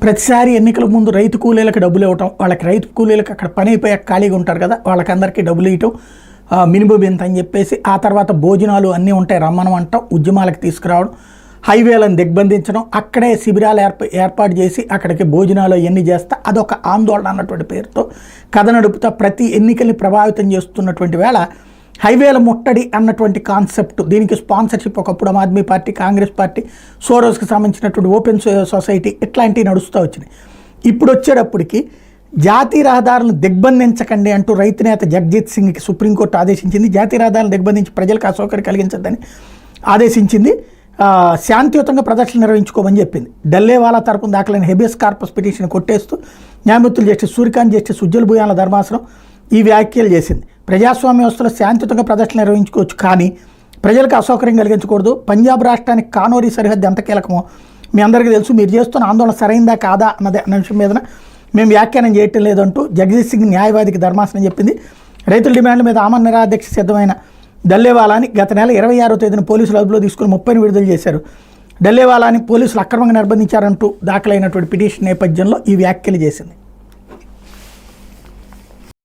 ప్రతిసారి ఎన్నికల ముందు రైతు కూలీలకు డబ్బులు ఇవ్వటం, వాళ్ళకి రైతు కూలీలకు అక్కడ పని అయిపోయాక ఖాళీగా ఉంటారు కదా, వాళ్ళకందరికీ డబ్బులు ఇవ్వటం, మినిమం ఎంత అని చెప్పేసి, ఆ తర్వాత భోజనాలు అన్నీ ఉంటాయి రమ్మనం అంటాం, ఉద్యమాలకు తీసుకురావడం, హైవేలను దిగ్బంధించడం, అక్కడే శిబిరాలు ఏర్పాటు చేసి అక్కడికి భోజనాలు అవన్నీ చేస్తా అదొక ఆందోళన అన్నటువంటి పేరుతో కథ నడుపుతా ప్రతి ఎన్నికల్ని ప్రభావితం చేస్తున్నటువంటి వేళ హైవేల ముట్టడి అన్నటువంటి కాన్సెప్ట్, దీనికి స్పాన్సర్షిప్ ఒకప్పుడు ఆమ్ ఆద్మీ పార్టీ, కాంగ్రెస్ పార్టీ, సోరోస్కి సంబంధించినటువంటి ఓపెన్ సొసైటీ ఇట్లాంటివి నడుస్తూ వచ్చినాయి. ఇప్పుడు వచ్చేటప్పటికి జాతీయ రహదారులను దిగ్బంధించకండి అంటూ రైతు నేత జగజిత్ సింగ్కి సుప్రీంకోర్టు ఆదేశించింది. జాతీయ రహదారులను దిగ్బంధించి ప్రజలకు అసౌకర్యం కలిగించద్దని ఆదేశించింది. శాంతియుతంగా ప్రదర్శన నిర్వహించుకోమని చెప్పింది. డల్లేవాలా తరపున దాఖలైన హెబియస్ కార్పస్ పిటిషన్ కొట్టేస్తూ న్యాయమూర్తులు జస్టిస్ సూర్యకాంత్, జస్టిస్ ఉజ్జల్ భూయాల ధర్మాసనం ఈ వ్యాఖ్యలు చేసింది. ప్రజాస్వామ్య వ్యవస్థలో శాంతియుతంగా ప్రదర్శన నిర్వహించుకోవచ్చు, కానీ ప్రజలకు అసౌకర్యం కలిగించకూడదు. పంజాబ్ రాష్ట్రానికి కానోరీ సరిహద్దు ఎంత కీలకమో మీ అందరికీ తెలుసు. మీరు చేస్తున్న ఆందోళన సరైందా కాదా అన్న అంశం మీద మేము వ్యాఖ్యానం చేయటం లేదంటూ జగదీష్ సింగ్ న్యాయవాదికి ధర్మాసనం చెప్పింది. రైతుల డిమాండ్ల మీద ఆమరణ నిరాదీక్ష సిద్ధమైన డల్లేవాలాని గత నెల 26వ తేదీన పోలీసులు అదుపులో తీసుకుని 30ని విడుదల చేశారు. డల్లేవాలాని పోలీసులు అక్రమంగా నిర్బంధించారంటూ దాఖలైనటువంటి పిటిషన్ నేపథ్యంలో ఈ వ్యాఖ్యలు చేసింది.